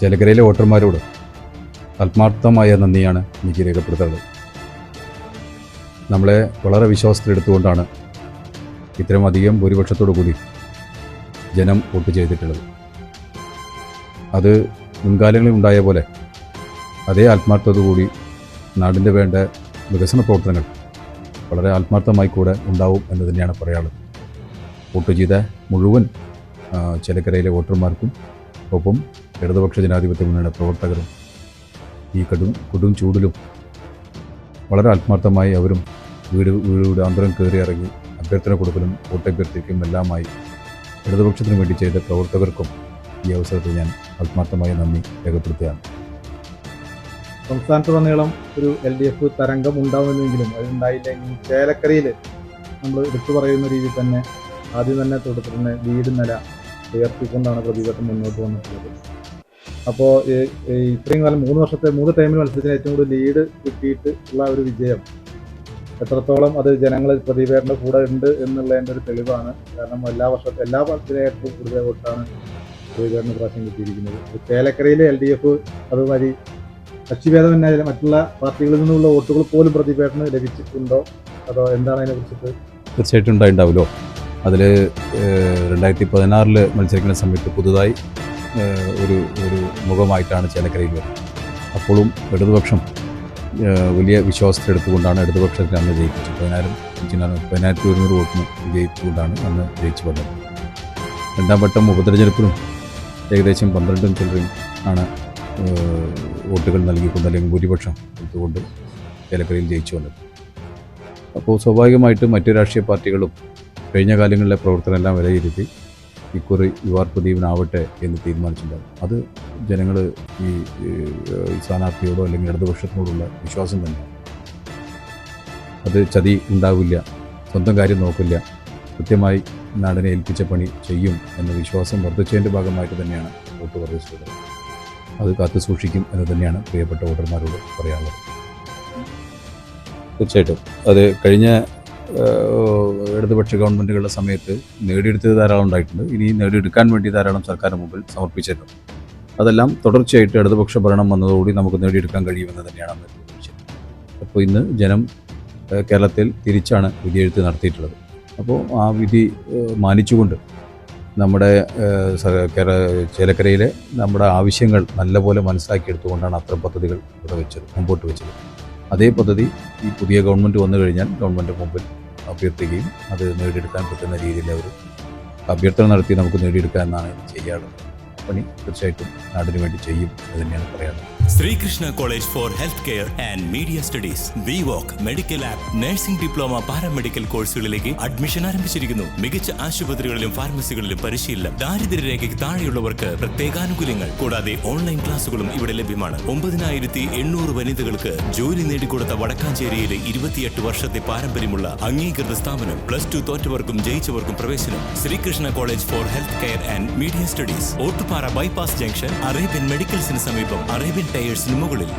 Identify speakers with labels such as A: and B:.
A: ചേലക്കരയിലെ വോട്ടർമാരോട് ആത്മാർത്ഥമായ നന്ദിയാണ് എനിക്ക് രേഖപ്പെടുത്തുന്നത്. നമ്മളെ വളരെ വിശ്വാസത്തിലെടുത്തുകൊണ്ടാണ് ഇത്തരം അധികം ഭൂരിപക്ഷത്തോടു കൂടി ജനം വോട്ട് ചെയ്തിട്ടുള്ളത്. അത് മുൻകാലങ്ങളിൽ ഉണ്ടായ പോലെ അതേ ആത്മാർത്ഥതയോടുകൂടി നാടിൻ്റെ വേണ്ട വികസന പ്രവർത്തനങ്ങൾ വളരെ ആത്മാർത്ഥമായി കൂടെ ഉണ്ടാവും എന്ന് തന്നെയാണ് പറയാനുള്ളത്. വോട്ട് ചെയ്ത മുഴുവൻ ചേലക്കരയിലെ വോട്ടർമാർക്കും ഒപ്പം ഇടതുപക്ഷ ജനാധിപത്യ മുന്നണിയുടെ പ്രവർത്തകരും ഈ കൊടും ചൂടിലും വളരെ ആത്മാർത്ഥമായി അവരും വീട് അന്തരം കയറി ഇറങ്ങി അഭ്യർത്ഥന കൊടുക്കലും വോട്ടഭ്യർത്ഥിക്കും എല്ലാമായി ഇടതുപക്ഷത്തിന് വേണ്ടി ചെയ്ത പ്രവർത്തകർക്കും ഈ അവസരത്തിൽ ഞാൻ ആത്മാർത്ഥമായ നന്ദി രേഖപ്പെടുത്തുകയാണ്.
B: സംസ്ഥാനത്തുടനീളം ഒരു LDF തരംഗം ഉണ്ടാവുമെന്നെങ്കിലും അതുണ്ടായില്ലെങ്കിൽ ചേലക്കരയിൽ നമ്മൾ എടുത്തു പറയുന്ന രീതിയിൽ തന്നെ ആദ്യം തന്നെ തുടക്കത്തിൽ തന്നെ വീട് നില ഉയർത്തിക്കൊണ്ടാണ് പ്രതിപക്ഷം മുന്നോട്ട് വന്നിട്ടുള്ളത്. അപ്പോൾ ഇത്രയും കാലം 3 ടൈമിൽ മത്സരത്തിന് ഏറ്റവും കൂടുതൽ ലീഡ് കിട്ടിയിട്ട് ഉള്ള ഒരു വിജയം എത്രത്തോളം അത് ജനങ്ങൾ പ്രതിപേറിൻ്റെ കൂടെ ഉണ്ട് എന്നുള്ളതിൻ്റെ ഒരു തെളിവാണ്. കാരണം എല്ലാ മത്സരമായിട്ടും കൂടുതൽ വോട്ടാണ് പ്രതിപേറിന് പ്രാവശ്യം കിട്ടിയിരിക്കുന്നത്. ചേലക്കരയിലെ LDF അതുമാതിരി കക്ഷിഭേദമന്യേ മറ്റുള്ള പാർട്ടികളിൽ നിന്നുള്ള വോട്ടുകൾ പോലും പ്രതിപേറിന് ലഭിച്ചിട്ടുണ്ടോ, അതോ എന്താണ് അതിനെക്കുറിച്ചിട്ട്?
A: തീർച്ചയായിട്ടും ഉണ്ടായിട്ടുണ്ടാവുമല്ലോ. അതിൽ 2016 മത്സരിക്കുന്ന സമയത്ത് പുതുതായി ഒരു മുഖമായിട്ടാണ് ചേലക്കരയിൽ വരുന്നത്. അപ്പോഴും ഇടതുപക്ഷം വലിയ വിശ്വാസത്തിലെടുത്തുകൊണ്ടാണ് ഇടതുപക്ഷത്തിൽ അന്ന് ജയിപ്പിച്ചത്. 10,100 വോട്ടിന് വിജയിച്ചുകൊണ്ടാണ് അന്ന് ജയിച്ചു വന്നത്. രണ്ടാം വട്ടം ഉപതെരഞ്ഞെടുപ്പിലും ഏകദേശം 12 ചില്ലറയും ആണ് വോട്ടുകൾ നൽകിക്കൊണ്ട് അല്ലെങ്കിൽ ഭൂരിപക്ഷം എടുത്തുകൊണ്ട് ചേലക്കരയിൽ ജയിച്ചു വന്നത്. അപ്പോൾ സ്വാഭാവികമായിട്ടും മറ്റു രാഷ്ട്രീയ പാർട്ടികളും കഴിഞ്ഞ കാലങ്ങളിലെ പ്രവർത്തനമെല്ലാം വിലയിരുത്തി ഇക്കുറി UR പ്രദീപനാവട്ടെ എന്ന് തീരുമാനിച്ചിട്ടുണ്ടാകും. അത് ജനങ്ങൾ ഈ സ്ഥാനാർത്ഥിയോടോ അല്ലെങ്കിൽ ഇടതുപക്ഷത്തിനോടുള്ള വിശ്വാസം തന്നെയാണ്. അത് ചതി ഉണ്ടാവില്ല, സ്വന്തം കാര്യം നോക്കില്ല, കൃത്യമായി നാടിനെ ഏൽപ്പിച്ച പണി ചെയ്യും എന്ന വിശ്വാസം വർദ്ധിച്ചതിൻ്റെ ഭാഗമായിട്ട് തന്നെയാണ് വോട്ട് വർദ്ധിച്ചിട്ടുള്ളത്. അത് കാത്തു സൂക്ഷിക്കും എന്ന് തന്നെയാണ് പ്രിയപ്പെട്ട വോട്ടർമാരോട് പറയാനുള്ളത്. തീർച്ചയായിട്ടും അത് കഴിഞ്ഞ ഇടതുപക്ഷ ഗവൺമെൻറ്റുകളുടെ സമയത്ത് നേടിയെടുത്തത് ധാരാളം ഉണ്ടായിട്ടുണ്ട്. ഇനി നേടിയെടുക്കാൻ വേണ്ടി ധാരാളം സർക്കാരിന് മുമ്പിൽ സമർപ്പിച്ചിട്ടുണ്ട്. അതെല്ലാം തുടർച്ചയായിട്ട് ഇടതുപക്ഷ ഭരണം വന്നതോടുകൂടി നമുക്ക് നേടിയെടുക്കാൻ കഴിയുമെന്ന് തന്നെയാണ് അന്ന് തീരുമാനിച്ചത്. അപ്പോൾ ഇന്ന് ജനം കേരളത്തിൽ തിരിച്ചാണ് വിധിയെഴുത്ത് നടത്തിയിട്ടുള്ളത്. അപ്പോൾ ആ വിധി മാനിച്ചുകൊണ്ട് നമ്മുടെ ചേലക്കരയിലെ നമ്മുടെ ആവശ്യങ്ങൾ നല്ലപോലെ മനസ്സിലാക്കിയെടുത്തുകൊണ്ടാണ് അത്തരം പദ്ധതികൾ മുമ്പോട്ട് വെച്ചത്. അതേ പദ്ധതി ഈ പുതിയ ഗവൺമെൻറ് വന്നു കഴിഞ്ഞാൽ ഗവൺമെൻറ് മുമ്പിൽ അഭ്യർത്ഥിക്കുകയും അത് നേടിയെടുക്കാൻ പറ്റുന്ന രീതിയിൽ അവർ അഭ്യർത്ഥന നടത്തി നമുക്ക് നേടിയെടുക്കാൻ എന്നാണ് ചെയ്യാറുള്ളത്. പണി തീർച്ചയായിട്ടും നാടിന് വേണ്ടി ചെയ്യും എന്ന് തന്നെയാണ് പറയാനുള്ളത്.
C: Sreekrishna college for health care and media studies BVOC medical app nursing diploma paramedical കോഴ്സുകളിലേക്ക് അഡ്മിഷൻ ആരംഭിച്ചിരിക്കുന്നു. മികച്ച ആശുപത്രികളിലും ഫാർമസികളിലും പരിശീലനം. ദാരിദ്ര്യരേഖയ്ക്ക് താഴെയുള്ളവർക്ക് പ്രത്യേകാനുകൂല്യങ്ങൾ. കൂടാതെ ഓൺലൈൻ ക്ലാസുകളും ഇവിടെ ലഭ്യമാണ്. 9,800 വനിതകൾക്ക് ജോലി നേടിക്കൊടുത്ത വടക്കാഞ്ചേരിയിലെ 28 വർഷത്തെ പാരമ്പര്യമുള്ള അംഗീകൃത സ്ഥാപനം. +2 തോറ്റവർക്കും ജയിച്ചവർക്കും പ്രവേശനം. Sreekrishna college for health care and media studies, Ottupara bypass junction, Arabian മെഡിക്കൽസിന് സമീപം, അറേബ്യൻ ടയേഴ്സിന് മുകളിൽ.